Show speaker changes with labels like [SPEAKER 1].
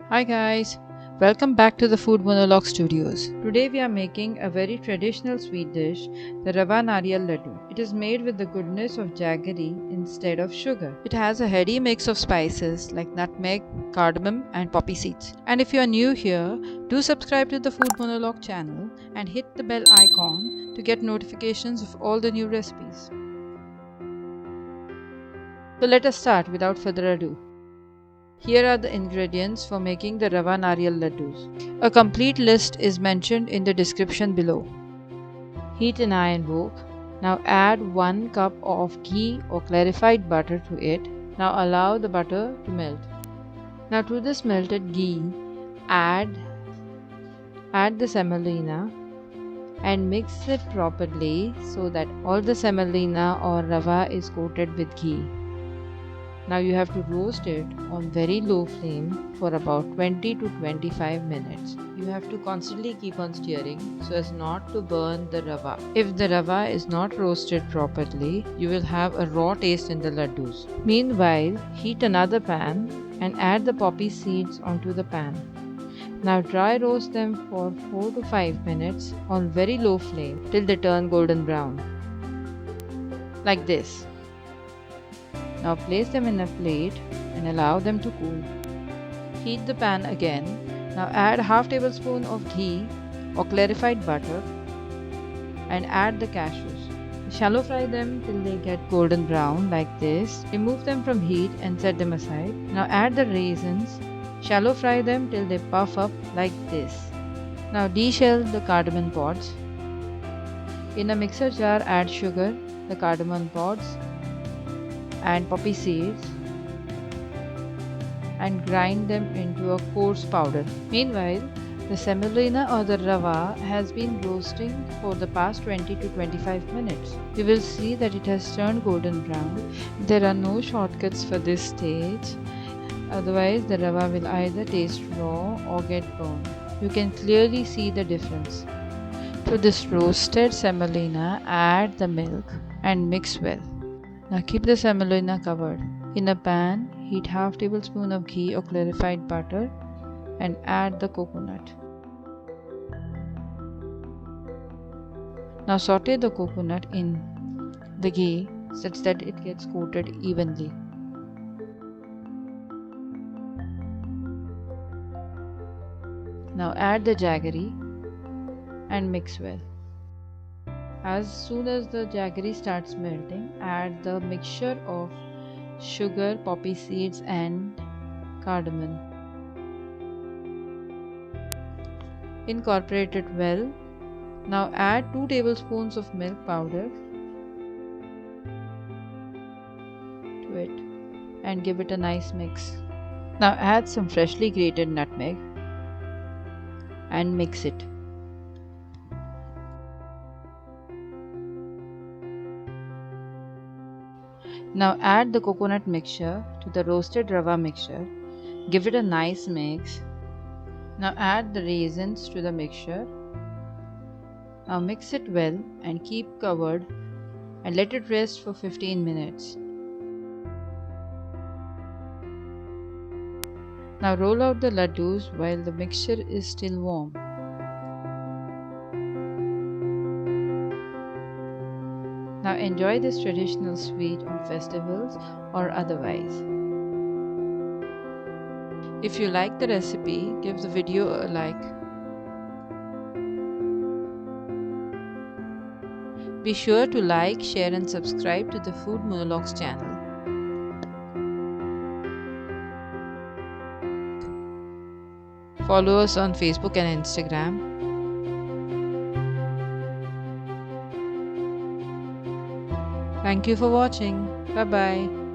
[SPEAKER 1] Hi guys, welcome back to the Food Monologue Studios. Today we are making a very traditional sweet dish, the Rawa-Nariyal Ladoo. It is made with the goodness of jaggery instead of sugar. It has a heady mix of spices like nutmeg, cardamom and poppy seeds. And if you are new here, do subscribe to the Food Monologue channel and hit the bell icon to get notifications of all the new recipes. So let us start without further ado. Here are the ingredients for making the Rawa-Nariyal Ladoos. A complete list is mentioned in the description below. Heat an iron wok. Now add 1 cup of ghee or clarified butter to it. Now allow the butter to melt. Now to this melted ghee, add the semolina and mix it properly so that all the semolina or rava is coated with ghee. Now you have to roast it on very low flame for about 20 to 25 minutes. You have to constantly keep on stirring so as not to burn the rava. If the rava is not roasted properly, you will have a raw taste in the ladoos. Meanwhile, heat another pan and add the poppy seeds onto the pan. Now dry roast them for 4 to 5 minutes on very low flame till they turn golden brown. Like this. Now place them in a plate and allow them to cool. Heat the pan again. Now add half tablespoon of ghee or clarified butter and add the cashews. Shallow fry them till they get golden brown like this. Remove them from heat and set them aside. Now add the raisins. Shallow fry them till they puff up like this. Now deshell the cardamom pods. In a mixer jar add sugar, the cardamom pods and poppy seeds and grind them into a coarse powder. Meanwhile, the semolina or the rava has been roasting for the past 20 to 25 minutes. You will see that it has turned golden brown. There are no shortcuts for this stage, otherwise the rava will either taste raw or get burned. You can clearly see the difference. To this roasted semolina, add the milk and mix well. Now keep the semolina covered. In a pan, heat half tablespoon of ghee or clarified butter and add the coconut. Now saute the coconut in the ghee such that it gets coated evenly. Now add the jaggery and mix well. As soon as the jaggery starts melting, add the mixture of sugar, poppy seeds and cardamom. Incorporate it well. Now add 2 tablespoons of milk powder to it and give it a nice mix. Now add some freshly grated nutmeg and mix it. Now add the coconut mixture to the roasted rava mixture. Give it a nice mix. Now add the raisins to the mixture. Now mix it well and keep covered and let it rest for 15 minutes. Now roll out the ladoos while the mixture is still warm. Now enjoy this traditional sweet on festivals or otherwise. If you like the recipe, give the video a like. Be sure to like, share and subscribe to the Food Monologues channel. Follow us on Facebook and Instagram. Thank you for watching. Bye bye.